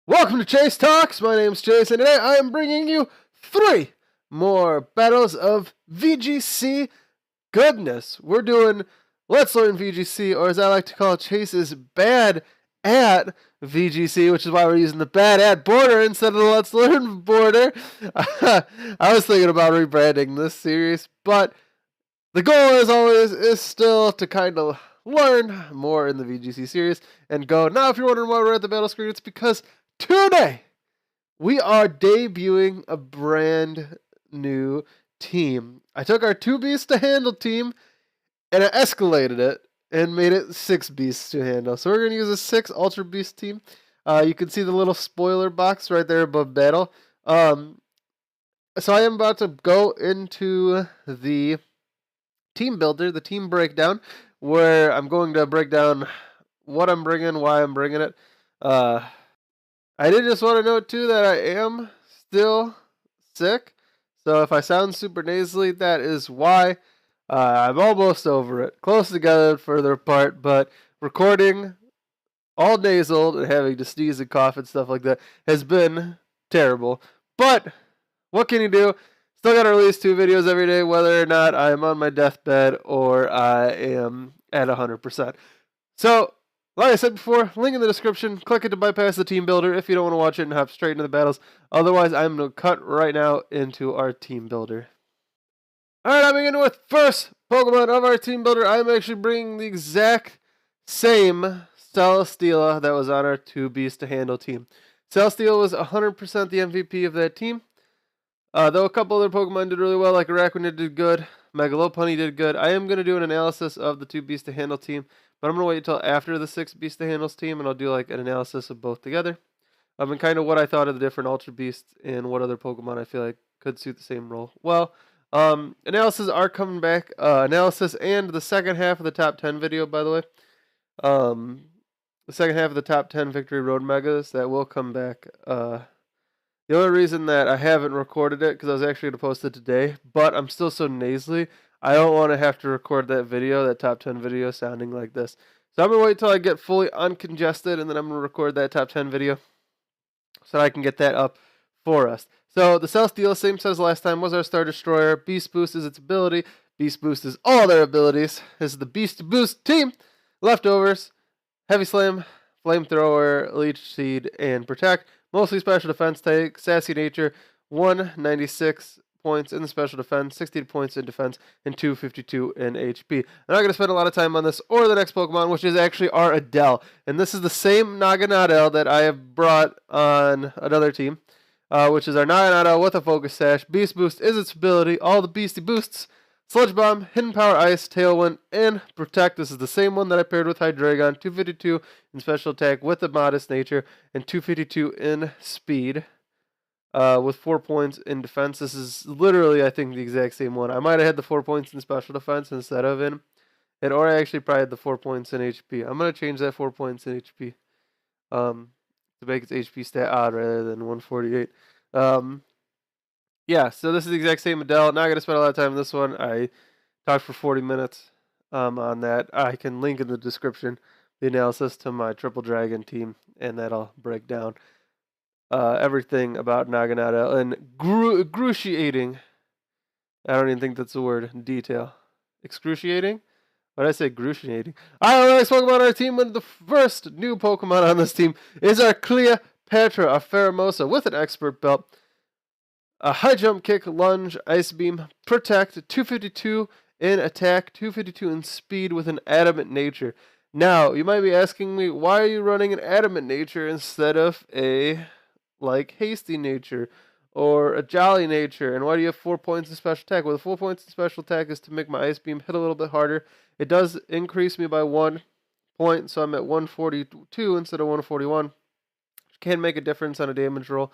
Welcome to Chase Talks. My name's Chase, and today I am bringing you 3 more battles of VGC goodness. We're doing Let's Learn VGC, or as I like to call it, Chase is bad at VGC, which is why we're using the bad at border instead of the Let's Learn border. I was thinking about rebranding this series, but the goal, as always, is still to kind of learn more in the VGC series and go. Now, if you're wondering why we're at the battle screen, it's because today we are debuting a brand new team. I took our 2 beasts to handle team and I escalated it and made it 6 beasts to handle. So we're going to use a 6 Ultra Beast team. You can see the little spoiler box right there above battle. So I am about to go into the team builder, the team breakdown, where I'm going to break down what I'm bringing, why I'm bringing it. I did just want to note too that I am still sick, so if I sound super nasally, that is why. I'm almost over it, close together, further apart, but recording all nasal and having to sneeze and cough and stuff like that has been terrible. But what can you do? Still got to release 2 videos every day, whether or not I am on my deathbed or I am at 100%. So, like I said before, link in the description. Click it to bypass the team builder if you don't want to watch it and hop straight into the battles. Otherwise, I'm going to cut right now into our team builder. Alright, I'm beginning with first Pokemon of our team builder. I'm actually bringing the exact same Celesteela that was on our 2 Beast to Handle team. Celesteela was 100% the MVP of that team. Though a couple other Pokemon did really well, like Araquanid did good, Megalopunny did good. I am going to do an analysis of the 2 Beast to Handle team, but I'm going to wait until after the 6 Beast to Handles team, and I'll do like an analysis of both together. And kind of what I thought of the different Ultra Beasts and what other Pokemon I feel like could suit the same role. Well, analysis are coming back. Analysis and the second half of the top 10 video, by the way. The second half of the top 10 Victory Road Megas, that will come back. The only reason that I haven't recorded it, because I was actually going to post it today, but I'm still so nasally, I don't want to have to record that video, that top 10 video, sounding like this. So I'm going to wait until I get fully uncongested, and then I'm going to record that top 10 video so that I can get that up for us. So the Celesteela, same as last time, was our Star Destroyer. Beast Boost is its ability. Beast Boost is all their abilities. This is the Beast Boost team. Leftovers, Heavy Slam, Flamethrower, Leech Seed, and Protect. Mostly special defense take. Sassy Nature, 196 points in the special defense, 60 points in defense, and 252 in HP. I'm not going to spend a lot of time on this or the next Pokemon, which is actually our Adele. And this is the same Naganadel that I have brought on another team, which is our Naganadel with a Focus Sash. Beast Boost is its ability. All the Beastie Boosts. Sludge Bomb, Hidden Power Ice, Tailwind, and Protect. This is the same one that I paired with Hydreigon. 252 in special attack with the Modest Nature, and 252 in speed with 4 points in defense. This is literally, I think, the exact same one. I might have had the 4 points in special defense instead of in it, or I actually probably had the 4 points in HP. I'm going to change that 4 points in HP to make its HP stat odd rather than 148. Yeah, so this is the exact same Adele. Not going to spend a lot of time on this one. I talked for 40 minutes on that. I can link in the description the analysis to my Triple Dragon team, and that'll break down everything about Naganadel and excruciating. I don't even think that's a word. Detail. Excruciating? What did I say? Excruciating. Alright, next Pokemon on our team, and the first new Pokemon on this team is our Cleopatra, a Pheromosa with an Expert Belt. A High Jump Kick, Lunge, Ice Beam, Protect, 252 in attack, 252 in speed with an Adamant Nature. Now, you might be asking me, why are you running an Adamant Nature instead of a, Hasty Nature or a Jolly Nature? And why do you have 4 points in special attack? Well, the 4 points in special attack is to make my Ice Beam hit a little bit harder. It does increase me by 1 point, so I'm at 142 instead of 141. Which can make a difference on a damage roll.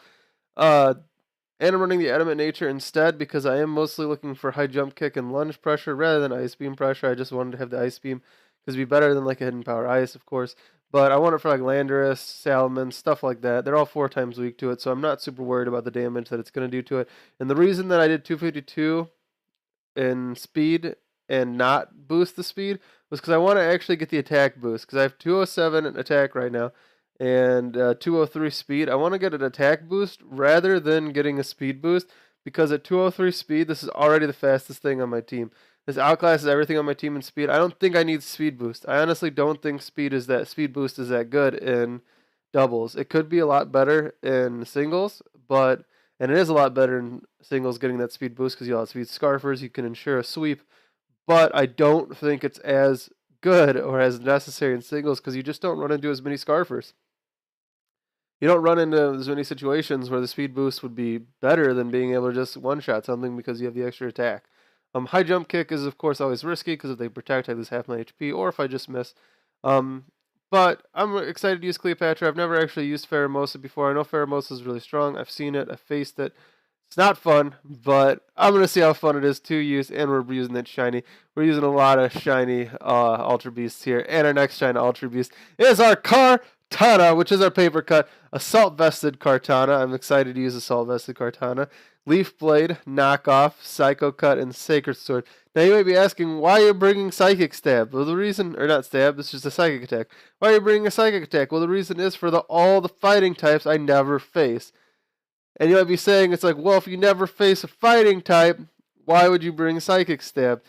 And I'm running the Adamant Nature instead because I am mostly looking for High Jump Kick and Lunge pressure rather than Ice Beam pressure. I just wanted to have the Ice Beam because it'd be better than like a Hidden Power Ice, of course. But I want it for like Landorus, Salamence, stuff like that. They're all 4 times weak to it, so I'm not super worried about the damage that it's going to do to it. And the reason that I did 252 in speed and not boost the speed was because I want to actually get the attack boost because I have 207 in attack right now. and 203 speed. I want to get an attack boost rather than getting a speed boost, because at 203 speed, this is already the fastest thing on my team. This outclasses everything on my team in speed. I don't think I need speed boost. I honestly don't think speed boost is that good in doubles. It could be a lot better in singles, and it is a lot better in singles getting that speed boost because you have speed scarfers, you can ensure a sweep, but I don't think it's as good or as necessary in singles because you just don't run into as many scarfers. You don't run into as many situations where the speed boost would be better than being able to just one-shot something because you have the extra attack. High jump kick is, of course, always risky because if they protect, I lose half my HP, or if I just miss. But I'm excited to use Cleopatra. I've never actually used Pheromosa before. I know Pheromosa is really strong. I've seen it. I've faced it. It's not fun, but I'm going to see how fun it is to use, and we're using that shiny. We're using a lot of shiny Ultra Beasts here, and our next shiny Ultra Beast is our Kartana, which is our paper cut Assault Vested Kartana. I'm excited to use Assault Vested Kartana. Leaf Blade, Knockoff, Psycho Cut, and Sacred Sword. Now you might be asking, why are you bringing Psychic Stab? Well, the reason, or not Stab, this is just a Psychic Attack. Why are you bringing a Psychic Attack? Well, the reason is for all the fighting types I never face. And you might be saying, it's like, well, if you never face a fighting type, why would you bring Psychic Stab?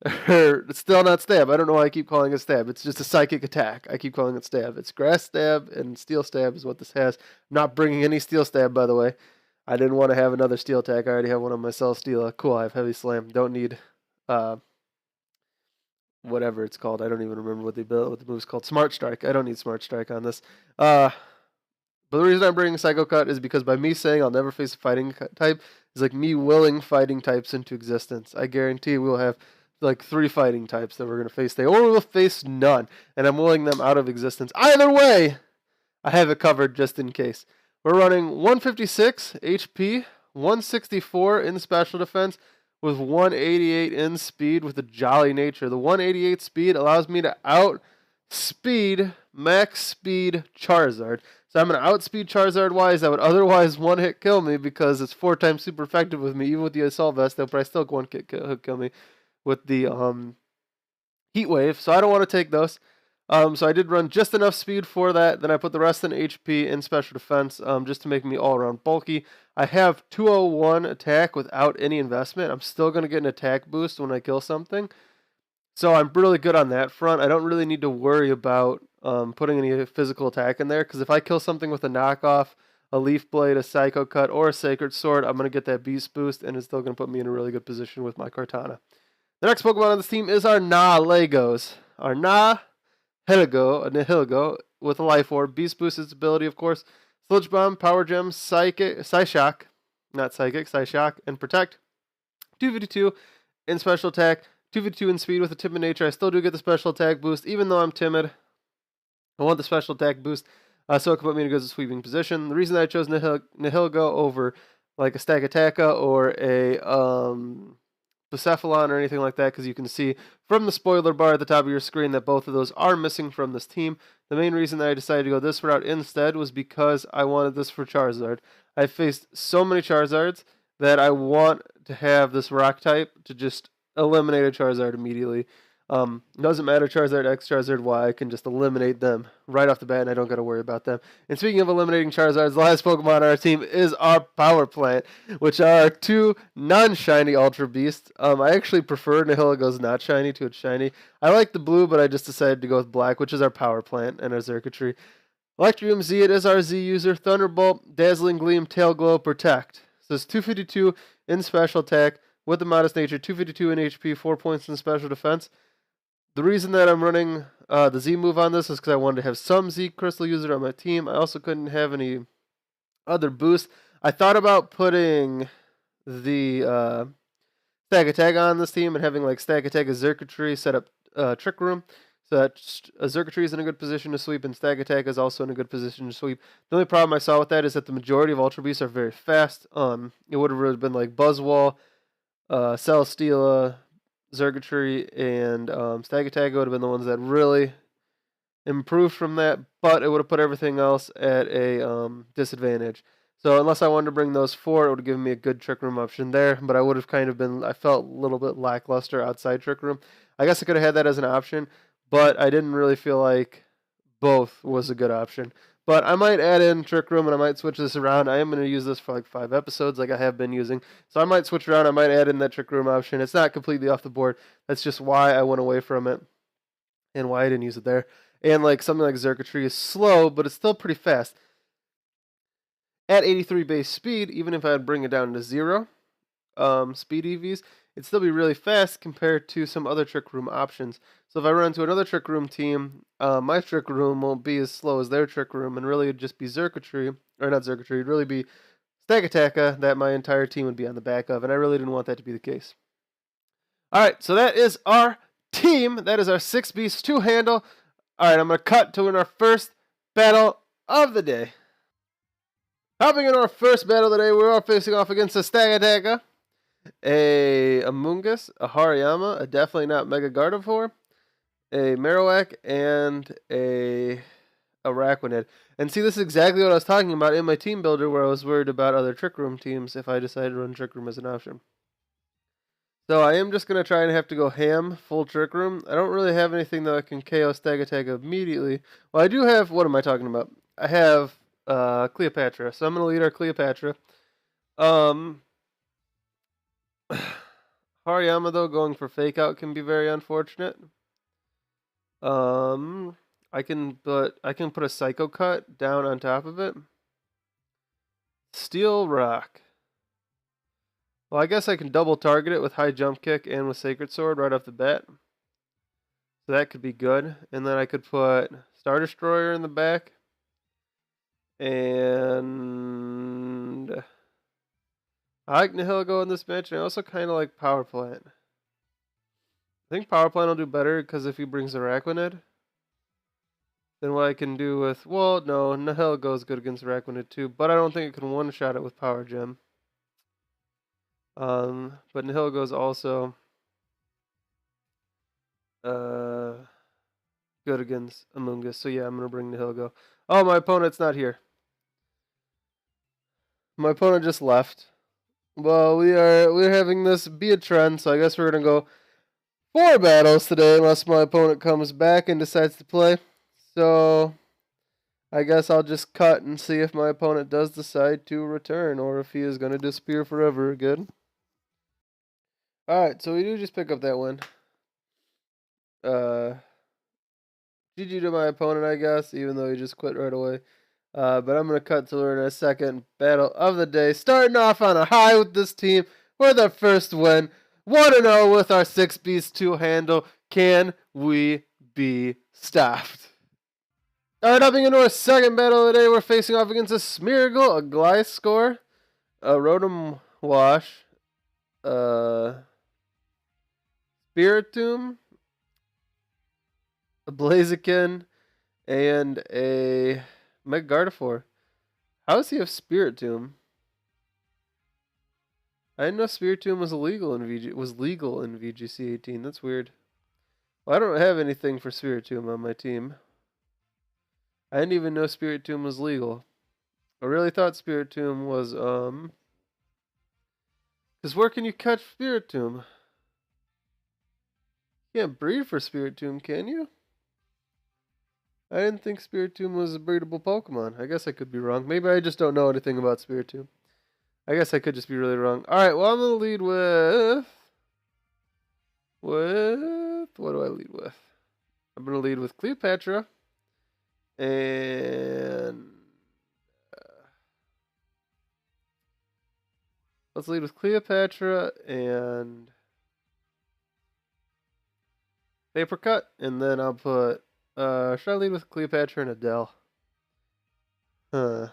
It's still not Stab. I don't know why I keep calling it Stab. It's just a Psychic Attack. I keep calling it Stab. It's Grass Stab and Steel Stab is what this has. I'm not bringing any Steel Stab, by the way. I didn't want to have another Steel Attack. I already have one on my Celesteela. Cool, I have Heavy Slam. Don't need, whatever it's called. I don't even remember what the move's called. Smart Strike. I don't need Smart Strike on this. But the reason I'm bringing Psycho Cut is because by me saying I'll never face a fighting type is like me willing fighting types into existence. I guarantee we'll have like 3 fighting types that we're going to face today, or we'll face none, and I'm willing them out of existence. Either way, I have it covered just in case. We're running 156 HP, 164 in special defense, with 188 in speed with a Jolly Nature. The 188 speed allows me to outspeed max speed Charizard. So I'm going to outspeed Charizard wise. That would otherwise one-hit kill me because it's 4 times super effective with me. Even with the Assault Vest, they'll probably still one-hit kill me with the Heat Wave. So I don't want to take those. So I did run just enough speed for that. Then I put the rest in HP in special defense just to make me all-around bulky. I have 201 attack without any investment. I'm still going to get an attack boost when I kill something. So I'm really good on that front. I don't really need to worry about putting any physical attack in there, because if I kill something with a knockoff, a Leaf Blade, a Psycho Cut, or a Sacred Sword, I'm going to get that Beast Boost, and it's still going to put me in a really good position with my Kartana. The next Pokemon on this team is our Nalegos. Our Nihilego with a Life Orb. Beast Boost its ability, of course. Sludge Bomb, Power Gem, Psyshock, and Protect. 252 in special attack. 252 in speed with a Timid Nature. I still do get the special attack boost, even though I'm timid. I want the special attack boost so it can put me in a good sweeping position. The reason that I chose Nihilego over like a Stakataka or a Bucephalon or anything like that, because you can see from the spoiler bar at the top of your screen that both of those are missing from this team. The main reason that I decided to go this route instead was because I wanted this for Charizard. I faced so many Charizards that I want to have this rock type to just eliminate a Charizard immediately. Doesn't matter Charizard X, Charizard Y, I can just eliminate them right off the bat and I don't got to worry about them. And speaking of eliminating Charizards, the last Pokemon on our team is our Power Plant, which are 2 non-shiny Ultra Beasts. I actually prefer Nihilego's not shiny to its shiny. I like the blue, but I just decided to go with black, which is our Power Plant and our Xurkitree. Electrium Z, it is our Z user. Thunderbolt, Dazzling Gleam, Tail Glow, Protect. So it's 252 in special attack with the Modest Nature, 252 in HP, 4 points in special defense. The reason that I'm running the Z move on this is because I wanted to have some Z Crystal user on my team. I also couldn't have any other boost. I thought about putting the Stakataka on this team and having like Stakataka Xurkitree set up Trick Room. So that Xurkitree is in a good position to sweep, and Stakataka is also in a good position to sweep. The only problem I saw with that is that the majority of Ultra Beasts are very fast. It would have really been like Buzzwole, Celesteela, Xurkitree, and Stakataka would have been the ones that really improved from that, but it would have put everything else at a disadvantage. So unless I wanted to bring those 4, it would have given me a good Trick Room option there, but I would have kind of been, I felt a little bit lackluster outside Trick Room. I guess I could have had that as an option, but I didn't really feel like both was a good option. But I might add in Trick Room and I might switch this around. I am going to use this for like 5 episodes like I have been using. So I might switch around. I might add in that Trick Room option. It's not completely off the board. That's just why I went away from it and why I didn't use it there. And like something like Xurkitree is slow, but it's still pretty fast. At 83 base speed, even if I'd bring it down to 0 speed EVs, it'd still be really fast compared to some other Trick Room options. So if I run into another Trick Room team, my Trick Room won't be as slow as their Trick Room, and really it'd just be Xurkitree, or not Xurkitree, it'd really be Stakataka that my entire team would be on the back of, and I really didn't want that to be the case. Alright, so that is our team. That is our 6 Beast 2 handle. Alright, I'm going to cut to win our first battle of the day. Hopping into our first battle today, we're all facing off against a Stakataka, a Amoonguss, a Hariyama, a definitely not Mega Gardevoir, a Marowak, and a Araquanid. And see, this is exactly what I was talking about in my team builder, where I was worried about other Trick Room teams if I decided to run Trick Room as an option. So I am just going to try and have to go ham, full Trick Room. I don't really have anything that I can KO Stakataka immediately. Well, I do have, what am I talking about? I have Cleopatra, so I'm going to lead our Cleopatra. Hariyama, though, going for Fake Out can be very unfortunate. I can put a Psycho Cut down on top of it. Steel Rock. Well, I guess I can double target it with High Jump Kick and with Sacred Sword right off the bat. So that could be good. And then I could put Star Destroyer in the back. And I like Nihilego in this match, and I also kind of like Power Plant. I think Power Plant will do better because if he brings Araquanid, then what I can do with, well, no, Nihilego is good against Araquanid too, but I don't think it can one-shot it with Power Gem. But Nihilego is also good against Amoonguss, so yeah, I'm going to bring Nihilego. Oh, my opponent's not here. My opponent just left. Well, we're having this be a trend, so I guess we're gonna go 4 battles today, unless my opponent comes back and decides to play. So I guess I'll just cut and see if my opponent does decide to return, or if he is gonna disappear forever again. Alright, so we do just pick up that win. GG to my opponent, I guess, even though he just quit right away. But I'm going to cut to our second battle of the day. Starting off on a high with this team with our first win. 1-0 with our 6 Beast 2 handle. Can we be stopped? Alright, hopping into our second battle of the day, we're facing off against a Smeargle, a Gliscor, a rotom-wash, Spiritomb, a Blaziken, and a Mega Gardevoir. How does he have Spiritomb? I didn't know Spiritomb was legal in VGC 18. That's weird. Well, I don't have anything for Spiritomb on my team. I didn't even know Spiritomb was legal. I really thought Spiritomb was because where can you catch Spiritomb? You can't breed for Spiritomb, can you? I didn't think Spiritomb was a breedable Pokemon. I guess I could be wrong. Maybe I just don't know anything about Spiritomb. I guess I could just be really wrong. Alright, well, I'm going to lead with... What do I lead with? I'm going to lead with Cleopatra. And... let's lead with Cleopatra and... Paper Cut. And then I'll put... should I lead with Cleopatra and Adele? Huh.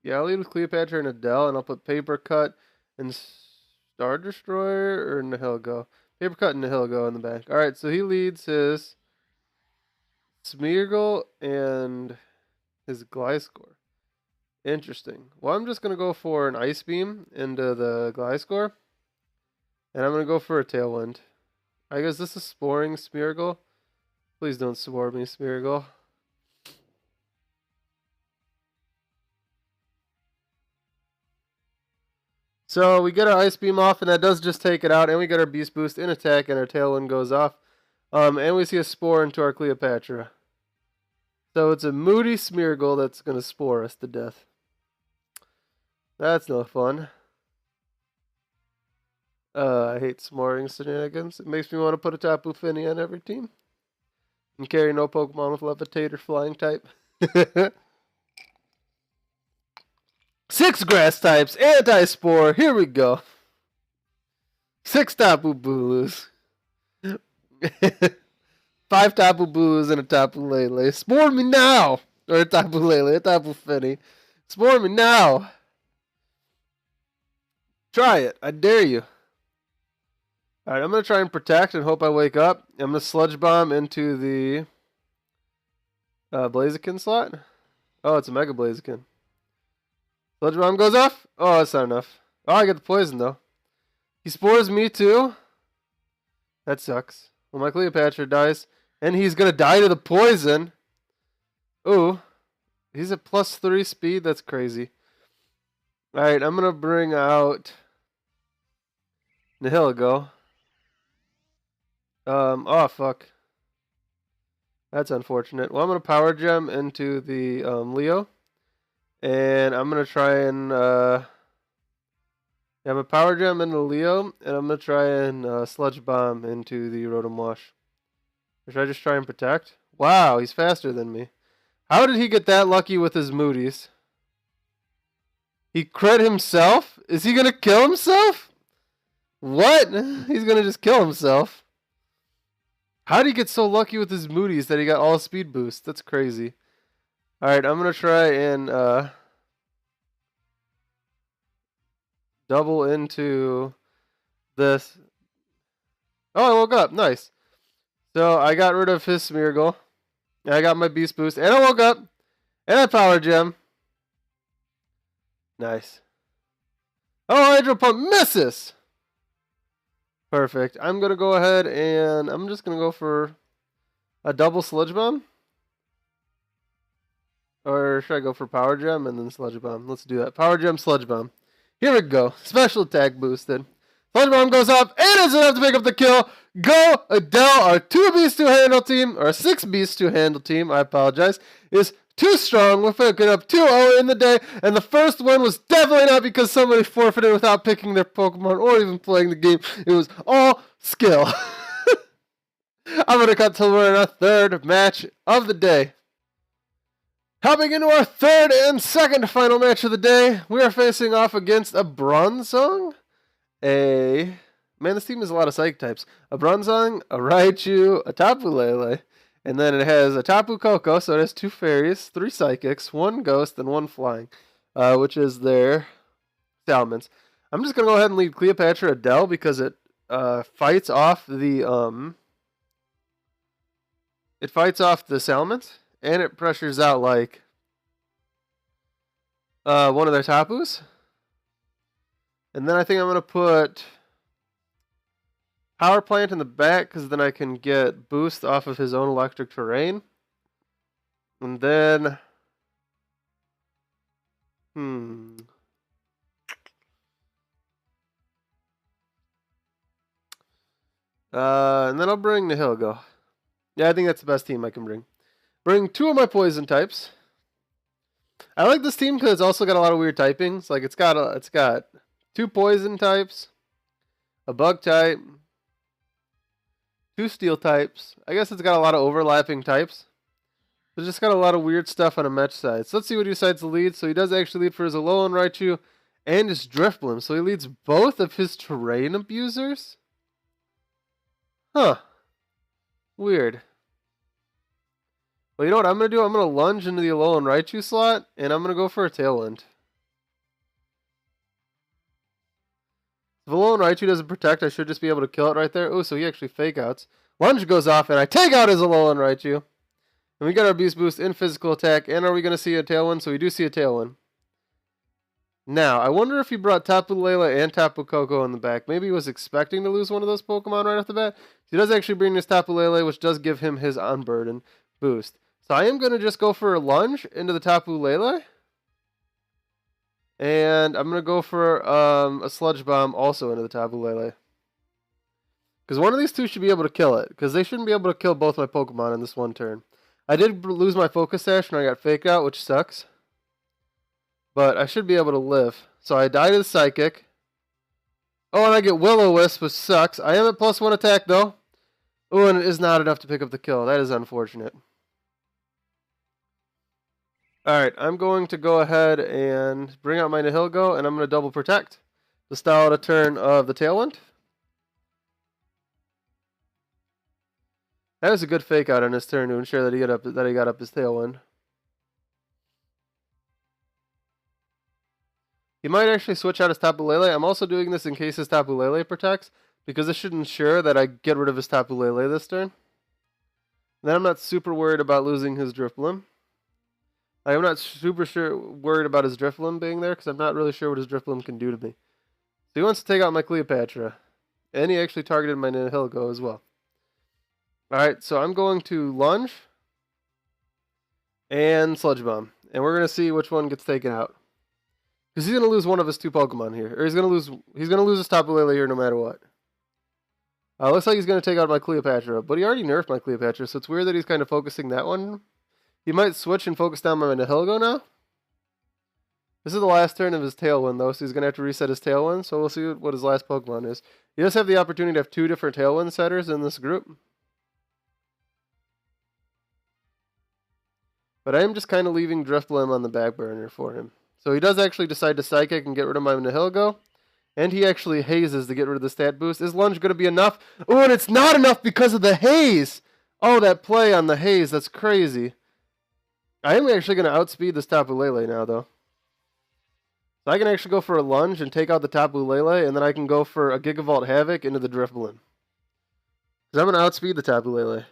Yeah, I'll lead with Cleopatra and Adele, and I'll put Paper Cut and Star Destroyer or Nihilego. Paper Cut and Nihilego in the back. Alright, so he leads his Smeargle and his Gliscor. Interesting. Well, I'm just going to go for an Ice Beam into the Gliscor. And I'm going to go for a Tailwind. I guess this is Sporing Smeargle. Please don't spore me, Smeargle. So we get our Ice Beam off, and that does just take it out. And we get our Beast Boost in attack, and our Tailwind goes off. And we see a Spore into our Cleopatra. So it's a moody Smeargle that's going to spore us to death. That's no fun. I hate smoring shenanigans. It makes me want to put a Tapu Fini on every team. And carry no Pokemon with Levitate or Flying type. 6 grass types, anti-spore, here we go. 6 Tapu Bulus. 5 Tapu Bulus and a Tapu Lele. Spore me now! Or a Tapu Lele, a Tapu Fini. Spore me now! Try it, I dare you. Alright, I'm going to try and protect and hope I wake up. I'm going to Sludge Bomb into the Blaziken slot. Oh, it's a Mega Blaziken. Sludge Bomb goes off? Oh, that's not enough. Oh, I get the poison, though. He spores me, too. That sucks. Well, my Cleopatra dies. And he's going to die to the poison. Ooh. He's at +3 speed? That's crazy. Alright, I'm going to bring out Nihilego. Oh, fuck. That's unfortunate. Well, I'm going to Power Gem into the Leo. And I'm going to try and... I'm going to Power Gem into Leo. And I'm going to try and Sludge Bomb into the rotom-wash. Or should I just try and protect? Wow, he's faster than me. How did he get that lucky with his Moody's? He crit himself? Is he going to kill himself? What? He's going to just kill himself. How did he get so lucky with his Moody's that he got all speed boost? That's crazy. Alright, I'm going to try and double into this. Oh, I woke up. Nice. So I got rid of his Smeargle. And I got my Beast Boost. And I woke up. And I Power Gem. Nice. Oh, Hydro Pump misses! Perfect. I'm going to go ahead and I'm just going to go for a double Sludge Bomb. Or should I go for Power Gem and then Sludge Bomb? Let's do that. Power Gem, Sludge Bomb. Here we go. Special attack boosted. Sludge Bomb goes up and it's enough to pick up the kill. Go Adele, our 2 Beast 2 handle team, or 6 Beast 2 handle team, I apologize, is too strong. We're picking up 2-0 in the day, and the first one was definitely not because somebody forfeited without picking their Pokemon or even playing the game. It was all skill. I'm going to cut till we're in our 3rd match of the day. Hopping into our 3rd and 2nd final match of the day, we are facing off against a Bronzong, man, this team has a lot of Psychic types. A Bronzong, a Raichu, a Tapu Lele, and then it has a Tapu Koko, so it has 2 Fairies, 3 Psychics, 1 Ghost, and 1 Flying, which is their Salmons. I'm just going to go ahead and lead Cleopatra Adele because it fights off the Salmons, and it pressures out like one of their Tapus. And then I think I'm going to put Power Plant in the back because then I can get boost off of his own electric terrain. And then... And then I'll bring Nihilego. Yeah, I think that's the best team I can bring. Bring 2 of my poison types. I like this team because it's also got a lot of weird typings. Like it's got 2 poison types, a bug type, 2 steel types. I guess it's got a lot of overlapping types. It's just got a lot of weird stuff on a match side. So let's see what he decides to lead. So he does actually lead for his Alolan Raichu and his Drifblim. So he leads both of his terrain abusers? Huh. Weird. Well, you know what I'm going to do? I'm going to lunge into the Alolan Raichu slot, and I'm going to go for a Tailwind. If Alolan Raichu doesn't protect, I should just be able to kill it right there. Oh, so he actually fake outs. Lunge goes off, and I take out his Alolan Raichu. And we got our Beast Boost in physical attack. And are we going to see a Tailwind? So we do see a Tailwind. Now, I wonder if he brought Tapu Lele and Tapu Koko in the back. Maybe he was expecting to lose one of those Pokemon right off the bat. He does actually bring his Tapu Lele, which does give him his Unburden boost. So I am going to just go for a Lunge into the Tapu Lele. And I'm going to go for a Sludge Bomb also into the Tapu Lele. Because one of these two should be able to kill it. Because they shouldn't be able to kill both my Pokemon in this one turn. I did lose my focus sash when I got faked out, which sucks. But I should be able to live. So I die to the Psychic. Oh, and I get Will-O-Wisp, which sucks. I am at +1 attack, though. Oh, and it is not enough to pick up the kill. That is unfortunate. Alright, I'm going to go ahead and bring out my Nihilego, and I'm going to double protect to stall out a turn of the Tailwind. That was a good fake out on his turn to ensure that he got up his Tailwind. He might actually switch out his Tapu Lele. I'm also doing this in case his Tapu Lele protects, because this should ensure that I get rid of his Tapu Lele this turn. And then I'm not super worried about losing his Drifblim. I'm not super worried about his Drifblim being there, because I'm not really sure what his Drifblim can do to me. So he wants to take out my Cleopatra. And he actually targeted my Nihilego as well. Alright, so I'm going to Lunge and Sludge Bomb. And we're going to see which one gets taken out. Because he's going to lose one of his two Pokemon here. Or he's going to lose his Tapu Lele here no matter what. Looks like he's going to take out my Cleopatra. But he already nerfed my Cleopatra, so it's weird that he's kind of focusing that one. He might switch and focus down my Nihilego now. This is the last turn of his Tailwind, though, so he's going to have to reset his Tailwind. So we'll see what his last Pokemon is. He does have the opportunity to have 2 different Tailwind setters in this group. But I am just kind of leaving Drifblim on the back burner for him. So he does actually decide to Psychic and get rid of my Nihilego. And he actually hazes to get rid of the stat boost. Is Lunge going to be enough? Oh, and it's not enough because of the haze! Oh, that play on the haze, that's crazy. I am actually going to outspeed this Tapu Lele now, though. So I can actually go for a Lunge and take out the Tapu Lele, and then I can go for a Gigavolt Havoc into the Drifblim. Because I'm going to outspeed the Tapu Lele.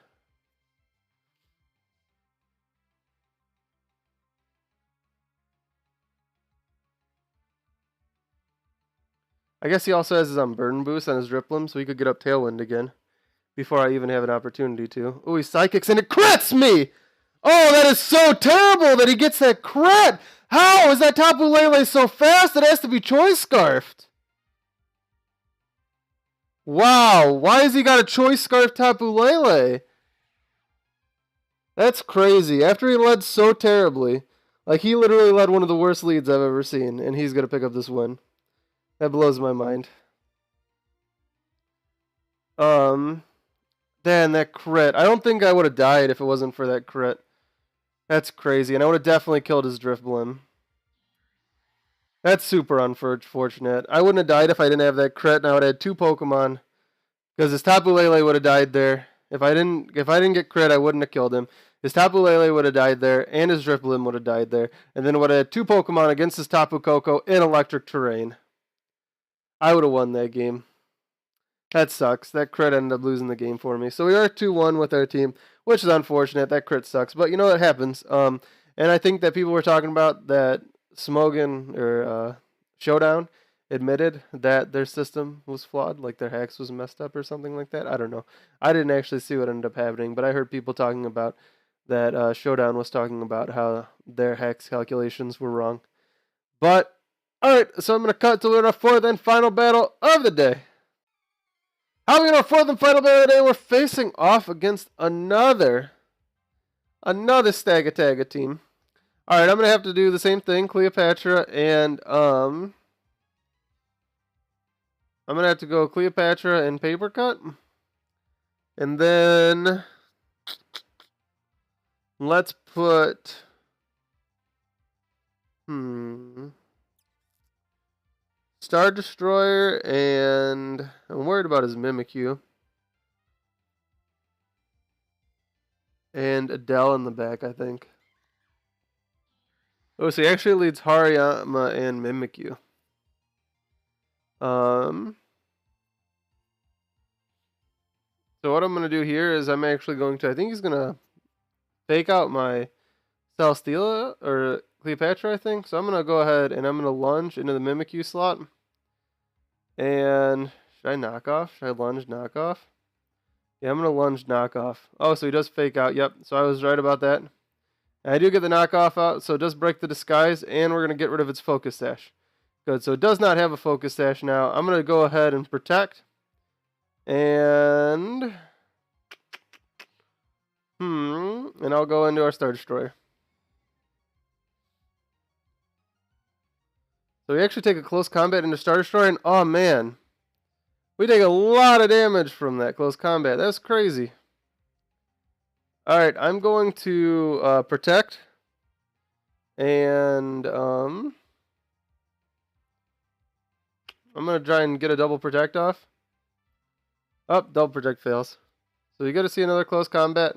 I guess he also has his Burn Boost on his Drifblim, so he could get up Tailwind again before I even have an opportunity to. Oh, he Psychics and it crits me! Oh, that is so terrible that he gets that crit! How is that Tapu Lele so fast? It has to be Choice Scarfed. Wow, why has he got a Choice Scarf Tapu Lele? That's crazy. After he led so terribly, like he literally led one of the worst leads I've ever seen, and he's going to pick up this win. That blows my mind. Damn, that crit. I don't think I would have died if it wasn't for that crit. That's crazy, and I would have definitely killed his Drifblim. That's super unfortunate. I wouldn't have died if I didn't have that crit, and I would have had 2 Pokemon. Because his Tapu Lele would have died there. If I didn't get crit, I wouldn't have killed him. His Tapu Lele would have died there, and his Drifblim would have died there. And then would have had 2 Pokemon against his Tapu Koko in electric terrain. I would have won that game. That sucks. That crit ended up losing the game for me. So we are 2-1 with our team, which is unfortunate. That crit sucks. But you know what happens. And I think that people were talking about that Smogon or Showdown admitted that their system was flawed, like their hex was messed up or something like that. I don't know. I didn't actually see what ended up happening, but I heard people talking about that Showdown was talking about how their hex calculations were wrong. But alright, so I'm going to cut to our 4th and final battle of the day. How in our 4th and final battle of the day, we're facing off against another Stagataga team. Alright, I'm going to have to do the same thing, Cleopatra, and I'm going to have to go Cleopatra and Paper Cut. And then let's put Star Destroyer, and I'm worried about his Mimikyu. And Adele in the back, I think. Oh, so he actually leads Hariyama and Mimikyu. So what I'm going to do here is I'm actually going to, I think he's going to fake out my Celesteela, or Cleopatra, I think. So I'm going to go ahead and I'm going to Lunge into the Mimikyu slot. And should I knock off? Should I Lunge knock off? Yeah, I'm going to Lunge knock off. Oh, so he does fake out. Yep, so I was right about that. And I do get the knockoff out, so it does break the disguise, and we're going to get rid of its Focus Sash. Good, so it does not have a Focus Sash now. I'm going to go ahead and protect. And And I'll go into our Star Destroyer. So we actually take a close combat into Star Destroyer, and oh man, we take a lot of damage from that close combat. That's crazy. Alright, I'm going to protect. And I'm going to try and get a double protect off. Oh, double protect fails. So you got to see another close combat.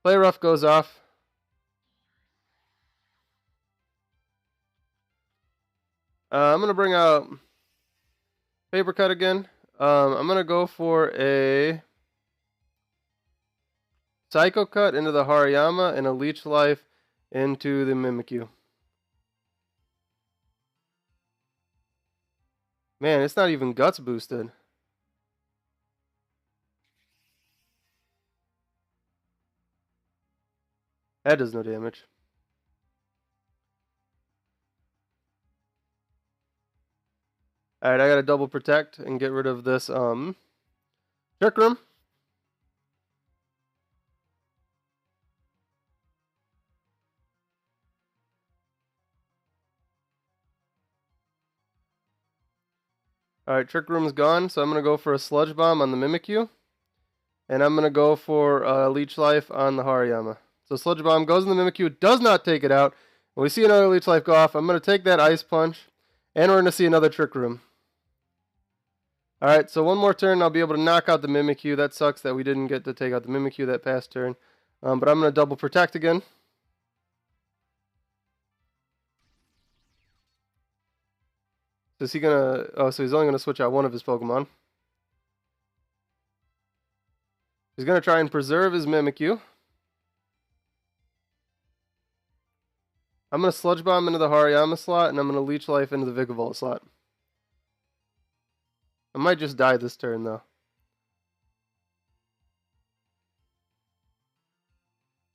Play rough goes off. I'm going to bring out Paper Cut again. I'm going to go for a Psycho Cut into the Hariyama and a Leech Life into the Mimikyu. Man, it's not even Guts boosted. That does no damage. Alright, I gotta double protect and get rid of this Trick Room. Alright, Trick Room's gone, so I'm gonna go for a Sludge Bomb on the Mimikyu. And I'm gonna go for Leech Life on the Hariyama. So Sludge Bomb goes in the Mimikyu, does not take it out. When we see another Leech Life go off, I'm gonna take that Ice Punch, and we're gonna see another Trick Room. Alright, so one more turn, I'll be able to knock out the Mimikyu. That sucks that we didn't get to take out the Mimikyu that past turn. But I'm going to double protect again. So is he going to... Oh, so he's only going to switch out one of his Pokemon. He's going to try and preserve his Mimikyu. I'm going to Sludge Bomb into the Hariyama slot, and I'm going to Leech Life into the Vikavolt slot. I might just die this turn, though.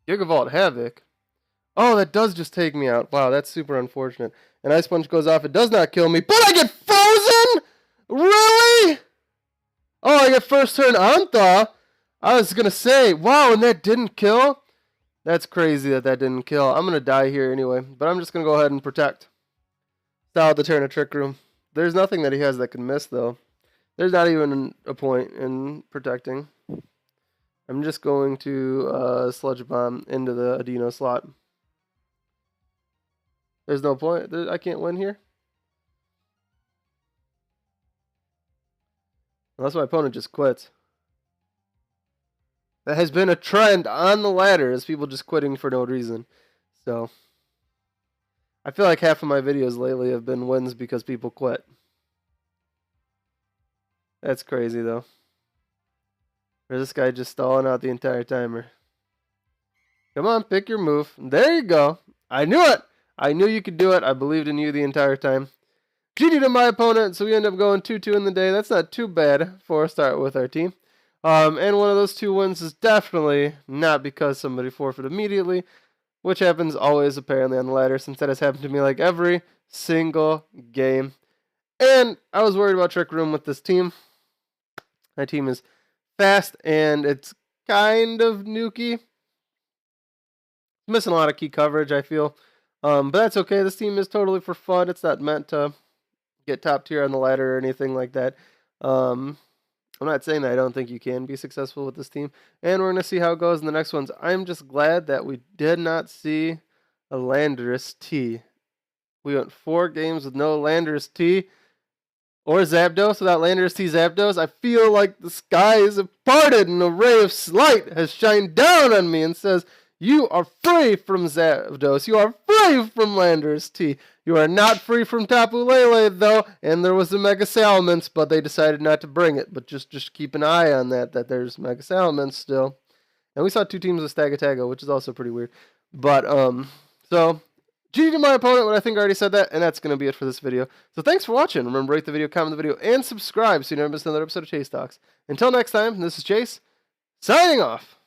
Gigavolt Havoc. Oh, that does just take me out. Wow, that's super unfortunate. An Ice Punch goes off. It does not kill me, but I get frozen? Really? Oh, I get first turn on Thaw. I was going to say, wow, and that didn't kill? That's crazy that didn't kill. I'm going to die here anyway, but I'm just going to go ahead and protect. Style the turn of Trick Room. There's nothing that he has that can miss, though. There's not even a point in protecting. I'm just going to Sludge Bomb into the Adeno slot. There's no point. I can't win here. Unless my opponent just quits. That has been a trend on the ladder, is people just quitting for no reason. So, I feel like half of my videos lately have been wins because people quit. That's crazy, though. Or this guy just stalling out the entire timer. Come on, pick your move. There you go. I knew it. I knew you could do it. I believed in you the entire time. GG to my opponent, so we end up going 2-2 in the day. That's not too bad for a start with our team. And one of those 2 wins is definitely not because somebody forfeited immediately, which happens always apparently on the ladder, since that has happened to me like every single game. And I was worried about Trick Room with this team. My team is fast, and it's kind of nukey. Missing a lot of key coverage, I feel. But that's okay. This team is totally for fun. It's not meant to get top tier on the ladder or anything like that. I'm not saying that I don't think you can be successful with this team. And we're going to see how it goes in the next ones. I'm just glad that we did not see a Landorus T. We went 4 games with no Landorus T. Or Zapdos without Landorus T Zapdos. I feel like the skies have parted and a ray of light has shined down on me and says, you are free from Zapdos. You are free from Landorus T. You are not free from Tapu Lele, though. And there was the Mega Salamence, but they decided not to bring it. But just keep an eye on that there's Mega Salamence still. And we saw 2 teams with Stagatago, which is also pretty weird. But, so... GG to my opponent, but I think I already said that, and that's going to be it for this video. So thanks for watching. Remember, rate the video, comment the video, and subscribe so you never miss another episode of Chase Talks. Until next time, this is Chase, signing off.